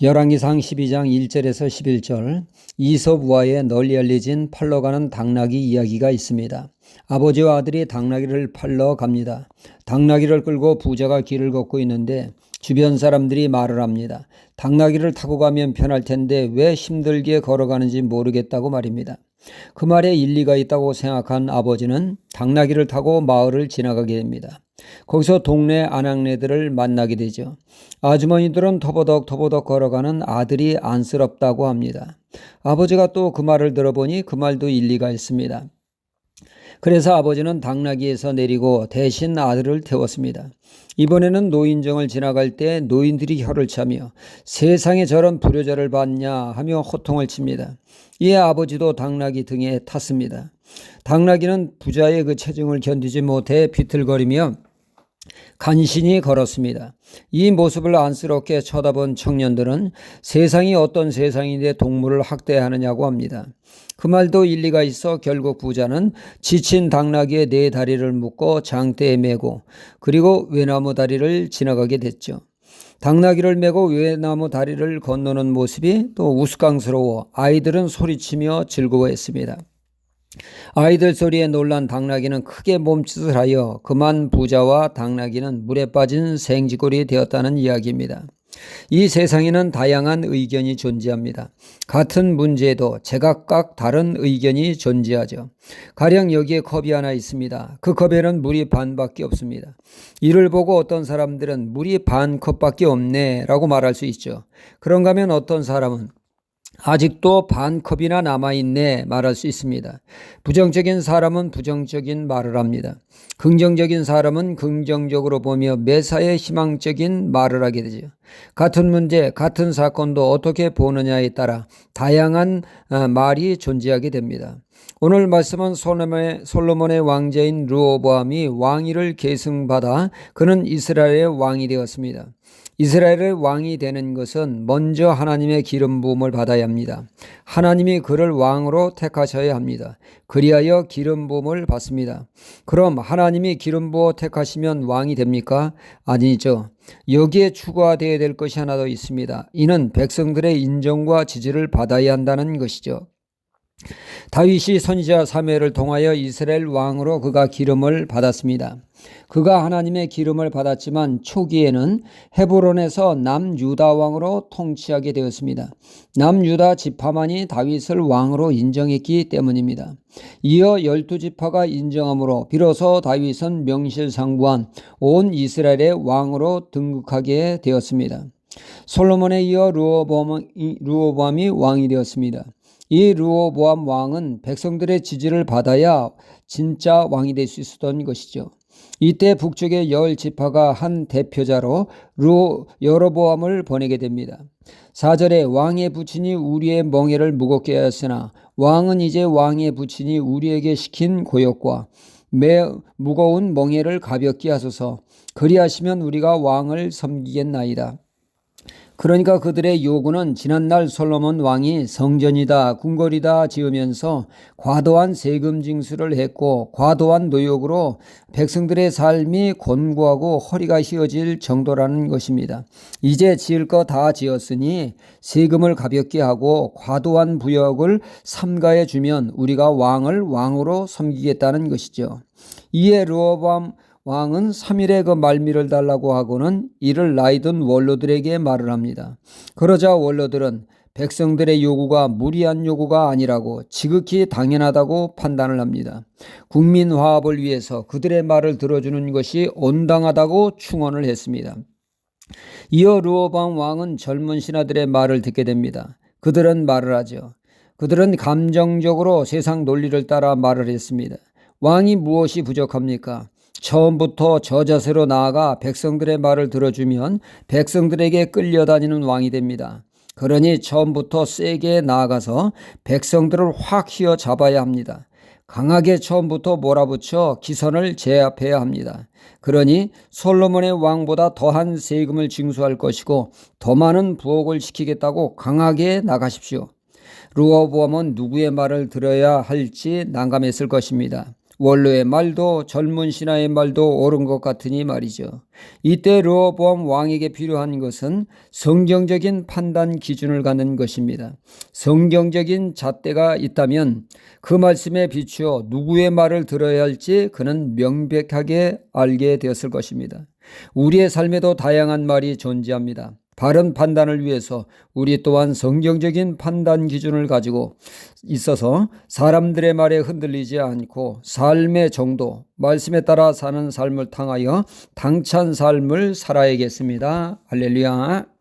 열왕기상 12장 1절에서 11절 이솝 우화에 널리 알려진 팔러 가는 당나귀 이야기가 있습니다. 아버지와 아들이 당나귀를 팔러 갑니다. 당나귀를 끌고 부자가 길을 걷고 있는데 주변 사람들이 말을 합니다. 당나귀를 타고 가면 편할 텐데 왜 힘들게 걸어가는지 모르겠다고 말입니다. 그 말에 일리가 있다고 생각한 아버지는 당나귀를 타고 마을을 지나가게 됩니다. 거기서 동네 아낙네들을 만나게 되죠. 아주머니들은 터버덕 걸어가는 아들이 안쓰럽다고 합니다. 아버지가 또 그 말을 들어보니 그 말도 일리가 있습니다. 그래서 아버지는 당나귀에서 내리고 대신 아들을 태웠습니다. 이번에는 노인정을 지나갈 때 노인들이 혀를 차며 세상에 저런 불효자를 봤냐 하며 호통을 칩니다. 이에 아버지도 당나귀 등에 탔습니다. 당나귀는 부자의 그 체중을 견디지 못해 비틀거리며 간신히 걸었습니다. 이 모습을 안쓰럽게 쳐다본 청년들은 세상이 어떤 세상인데 동물을 학대하느냐고 합니다. 그 말도 일리가 있어 결국 부자는 지친 당나귀의 네 다리를 묶고 장대에 메고 그리고 외나무 다리를 지나가게 됐죠. 당나귀를 메고 외나무 다리를 건너는 모습이 또 우스꽝스러워 아이들은 소리치며 즐거워했습니다. 아이들 소리에 놀란 당나귀는 크게 몸짓을 하여 그만 부자와 당나귀는 물에 빠진 생쥐꼴이 되었다는 이야기입니다. 이 세상에는 다양한 의견이 존재합니다. 같은 문제에도 제각각 다른 의견이 존재하죠. 가령 여기에 컵이 하나 있습니다. 그 컵에는 물이 반밖에 없습니다. 이를 보고 어떤 사람들은 물이 반 컵밖에 없네 라고 말할 수 있죠. 그런가 하면 어떤 사람은 아직도 반 컵이나 남아있네 말할 수 있습니다. 부정적인 사람은 부정적인 말을 합니다. 긍정적인 사람은 긍정적으로 보며 매사에 희망적인 말을 하게 되죠. 같은 문제, 같은 사건도 어떻게 보느냐에 따라 다양한 말이 존재하게 됩니다. 오늘 말씀은 솔로몬의 왕자인 르호보암이 왕위를 계승받아 그는 이스라엘의 왕이 되었습니다. 이스라엘의 왕이 되는 것은 먼저 하나님의 기름 부음을 받아야 합니다. 하나님이 그를 왕으로 택하셔야 합니다. 그리하여 기름 부음을 받습니다. 그럼 하나님이 기름 부어 택하시면 왕이 됩니까? 아니죠. 여기에 추가되어야 될 것이 하나 더 있습니다. 이는 백성들의 인정과 지지를 받아야 한다는 것이죠. 다윗이 선지자 사무엘을 통하여 이스라엘 왕으로 그가 기름을 받았습니다. 그가 하나님의 기름을 받았지만 초기에는 헤브론에서 남유다 왕으로 통치하게 되었습니다. 남유다 지파만이 다윗을 왕으로 인정했기 때문입니다. 이어 12지파가 인정함으로 비로소 다윗은 명실상부한 온 이스라엘의 왕으로 등극하게 되었습니다. 솔로몬에 이어 르호보암이 왕이 되었습니다. 이 르호보암 왕은 백성들의 지지를 받아야 진짜 왕이 될 수 있었던 것이죠. 이때 북쪽의 10지파가 한 대표자로 여로보암을 보내게 됩니다. 4절에 왕의 부친이 우리의 멍에를 무겁게 하였으나 왕은 이제 왕의 부친이 우리에게 시킨 고역과 매우 무거운 멍에를 가볍게 하소서. 그리하시면 우리가 왕을 섬기겠나이다. 그러니까 그들의 요구는 지난날 솔로몬 왕이 성전이다 궁궐이다 지으면서 과도한 세금 징수를 했고 과도한 노역으로 백성들의 삶이 곤고하고 허리가 휘어질 정도라는 것입니다. 이제 지을 거 다 지었으니 세금을 가볍게 하고 과도한 부역을 삼가해 주면 우리가 왕을 왕으로 섬기겠다는 것이죠. 이에 르호보암 왕은 3일의 그 말미를 달라고 하고는 이를 나이든 원로들에게 말을 합니다. 그러자 원로들은 백성들의 요구가 무리한 요구가 아니라고 지극히 당연하다고 판단을 합니다. 국민 화합을 위해서 그들의 말을 들어주는 것이 온당하다고 충언을 했습니다. 이어 르호보암 왕은 젊은 신하들의 말을 듣게 됩니다. 그들은 말을 하죠. 그들은 감정적으로 세상 논리를 따라 말을 했습니다. 왕이 무엇이 부족합니까? 처음부터 저자세로 나아가 백성들의 말을 들어주면 백성들에게 끌려다니는 왕이 됩니다. 그러니 처음부터 세게 나아가서 백성들을 확 휘어잡아야 합니다. 강하게 처음부터 몰아붙여 기선을 제압해야 합니다. 그러니 솔로몬의 왕보다 더한 세금을 징수할 것이고 더 많은 부옥을 시키겠다고 강하게 나가십시오. 르호보암은 누구의 말을 들어야 할지 난감했을 것입니다. 원로의 말도 젊은 신하의 말도 옳은 것 같으니 말이죠. 이때 르호보암 왕에게 필요한 것은 성경적인 판단 기준을 갖는 것입니다. 성경적인 잣대가 있다면 그 말씀에 비추어 누구의 말을 들어야 할지 그는 명백하게 알게 되었을 것입니다. 우리의 삶에도 다양한 말이 존재합니다. 바른 판단을 위해서 우리 또한 성경적인 판단 기준을 가지고 있어서 사람들의 말에 흔들리지 않고 삶의 정도, 말씀에 따라 사는 삶을 통하여 당찬 삶을 살아야겠습니다. 할렐루야.